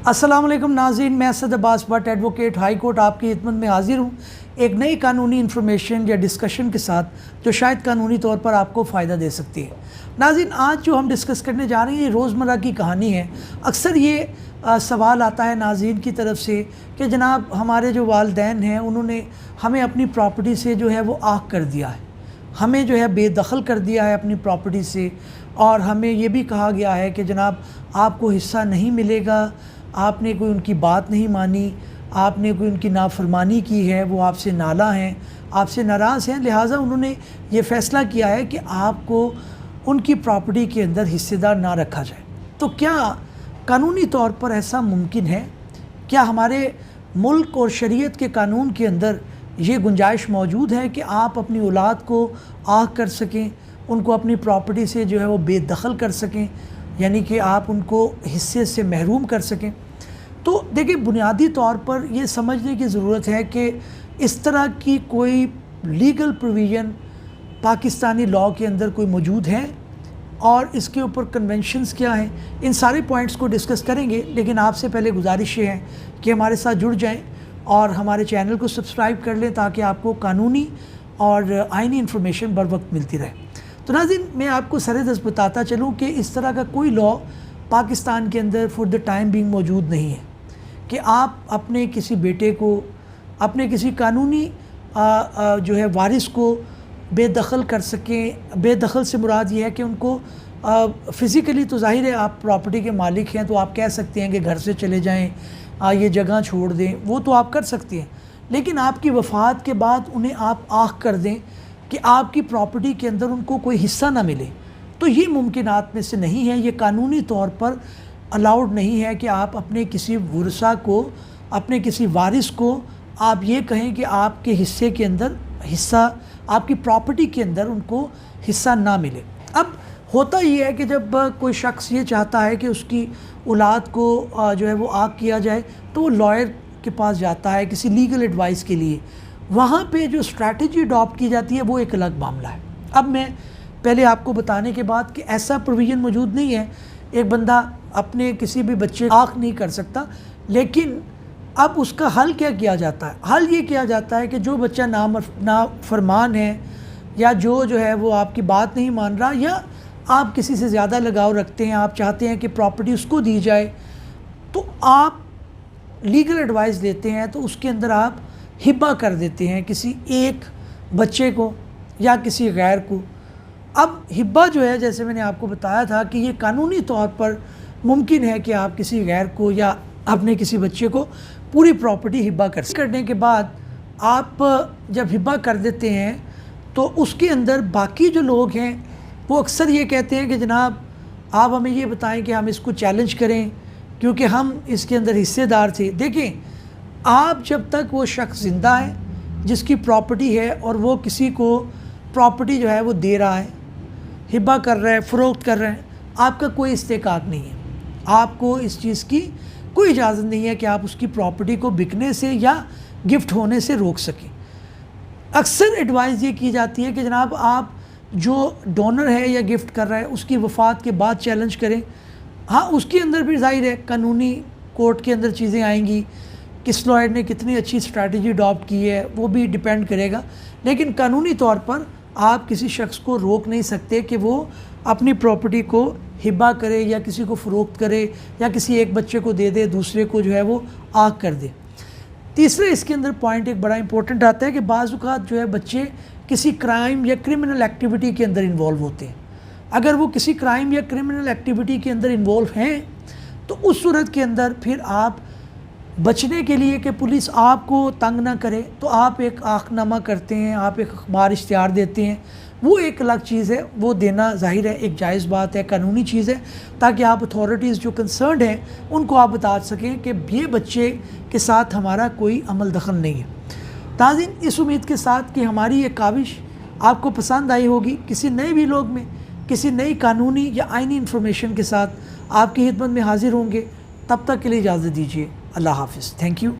अस्सलाम वालेकुम नाज़रीन, मैं Asad Abbas Bhatt advocate high court आपकी खिदमत में हाजिर हूँ एक नई कानूनी इन्फॉर्मेशन या डिस्कशन के साथ जो शायद कानूनी तौर पर आपको फ़ायदा दे सकती है। नाज़रीन, आज जो हम डिस्कस करने जा रहे हैं ये रोज़मर्रा की कहानी है। अक्सर ये सवाल आता है नाज़रीन की तरफ से कि जनाब हमारे जो वालिदैन हैं उन्होंने हमें अपनी प्रॉपर्टी से जो है वो आग कर दिया है, हमें जो है बेदखल कर दिया है अपनी प्रॉपर्टी से, और हमें ये भी कहा गया है कि जनाब आपको हिस्सा नहीं मिलेगा, आपने कोई उनकी बात नहीं मानी, आपने कोई उनकी नाफरमानी की है, वो आपसे नाला हैं, आपसे नाराज़ हैं, लिहाजा उन्होंने ये फ़ैसला किया है कि आपको उनकी प्रॉपर्टी के अंदर हिस्सेदार ना रखा जाए। तो क्या कानूनी तौर पर ऐसा मुमकिन है? क्या हमारे मुल्क और शरीयत के कानून के अंदर ये गुंजाइश मौजूद है कि आप अपनी औलाद को आग कर सकें, उनको अपनी प्रॉपर्टी से जो है वो बेदखल कर सकें, यानी कि आप उनको हिस्से से महरूम कर सकें? तो देखिए, बुनियादी तौर पर ये समझने की ज़रूरत है कि इस तरह की कोई लीगल प्रोविज़न पाकिस्तानी लॉ के अंदर कोई मौजूद है और इसके ऊपर कन्वेंशंस क्या हैं, इन सारे पॉइंट्स को डिस्कस करेंगे। लेकिन आपसे पहले गुजारिश ये है कि हमारे साथ जुड़ जाएं और हमारे चैनल को सब्सक्राइब कर लें ताकि आपको कानूनी और आइनी इन्फॉर्मेशन बर वक्त मिलती रहे। तो नाज़रीन, मैं आपको सरेदस्त बताता चलूँ कि इस तरह का कोई लॉ पाकिस्तान के अंदर फॉर द टाइम बीइंग मौजूद नहीं है कि आप अपने किसी बेटे को, अपने किसी कानूनी जो है वारिस को बेदखल कर सकें। बेदखल से मुराद ये है कि उनको फ़िज़िकली तो ज़ाहिर है आप प्रॉपर्टी के मालिक हैं, तो आप कह सकते हैं कि घर से चले जाएं, ये जगह छोड़ दें, वो तो आप कर सकते हैं। लेकिन आपकी वफ़ात के बाद उन्हें आप आग कर दें कि आपकी प्रॉपर्टी के अंदर उनको कोई हिस्सा ना मिले, तो ये मुमकिनात में से नहीं है। ये कानूनी तौर पर अलाउड नहीं है कि आप अपने किसी वरसा को, अपने किसी वारिस को आप ये कहें कि आपके हिस्से के अंदर हिस्सा, आपकी प्रॉपर्टी के अंदर उनको हिस्सा ना मिले। अब होता ये है कि जब कोई शख्स ये चाहता है कि उसकी औलाद को जो है वो आग किया जाए, तो वो लॉयर के पास जाता है किसी लीगल एडवाइस के लिए। वहाँ पे जो स्ट्रैटेजी अडॉप्ट की जाती है वो एक अलग मामला है। अब मैं पहले आपको बताने के बाद कि ऐसा प्रोविज़न मौजूद नहीं है, एक बंदा अपने किसी भी बच्चे को आग नहीं कर सकता। लेकिन अब उसका हल क्या किया जाता है? हल ये किया जाता है कि जो बच्चा नाफरमान है या जो है वो आपकी बात नहीं मान रहा, या आप किसी से ज़्यादा लगाव रखते हैं, आप चाहते हैं कि प्रॉपर्टी उसको दी जाए, तो आप लीगल एडवाइस देते हैं, तो उसके अंदर आप हिब्बा कर देते हैं किसी एक बच्चे को या किसी गैर को। अब हिब्बा जो है, जैसे मैंने आपको बताया था कि ये कानूनी तौर पर मुमकिन है कि आप किसी गैर को या अपने किसी बच्चे को पूरी प्रॉपर्टी हिब्बा करने के बाद आप जब हिब्बा कर देते हैं तो उसके अंदर बाकी जो लोग हैं वो अक्सर ये कहते हैं कि जनाब आप हमें ये बताएं कि हम इसको चैलेंज करें क्योंकि हम इसके अंदर हिस्सेदार थे। देखें, आप जब तक वो शख्स ज़िंदा है जिसकी प्रॉपर्टी है और वो किसी को प्रॉपर्टी जो है वो दे रहा है, हिब्बा कर रहा है, फ़रोख्त कर रहा है, आपका कोई इस्तेकाक नहीं है। आपको इस चीज़ की कोई इजाज़त नहीं है कि आप उसकी प्रॉपर्टी को बिकने से या गिफ्ट होने से रोक सकें। अक्सर एडवाइस ये की जाती है कि जनाब आप जो डोनर है या गिफ्ट कर रहा है उसकी वफ़ात के बाद चैलेंज करें। हाँ, उसके अंदर भी ज़ाहिर है कानूनी कोर्ट के अंदर चीज़ें आएंगी, किस लॉयर ने कितनी अच्छी स्ट्रैटेजी अडॉप्ट की है वो भी डिपेंड करेगा। लेकिन कानूनी तौर पर आप किसी शख्स को रोक नहीं सकते कि वो अपनी प्रॉपर्टी को हिब्बा करे या किसी को फ़रोख्त करे या किसी एक बच्चे को दे दे, दूसरे को जो है वो आग कर दे। तीसरे इसके अंदर पॉइंट एक बड़ा इंपॉर्टेंट आता है कि बाज़ औक़ात जो है बच्चे किसी क्राइम या क्रिमिनल एक्टिविटी के अंदर इन्वॉल्व होते हैं। अगर वो किसी क्राइम या क्रिमिनल एक्टिविटी के अंदर इन्वॉल्व हैं तो उस सूरत के अंदर फिर आप बचने के लिए कि पुलिस आपको तंग ना करे तो आप एक आखनामा करते हैं, आप एक अखबार इश्तिहार देते हैं। वो एक अलग चीज़ है, वो देना ज़ाहिर है एक जायज़ बात है, कानूनी चीज़ है, ताकि आप अथॉरिटीज़ जो कंसर्न्ड हैं उनको आप बता सकें कि ये बच्चे के साथ हमारा कोई अमल दखल नहीं है। नाज़रीन, इस उम्मीद के साथ कि हमारी ये काविश आपको पसंद आई होगी, किसी नए वीलॉग में किसी नई कानूनी या आइनी इन्फॉर्मेशन के साथ आपकी खिदमत में हाजिर होंगे। तब तक के लिए इजाज़त दीजिए। अल्लाह हाफ़िज़। Thank you.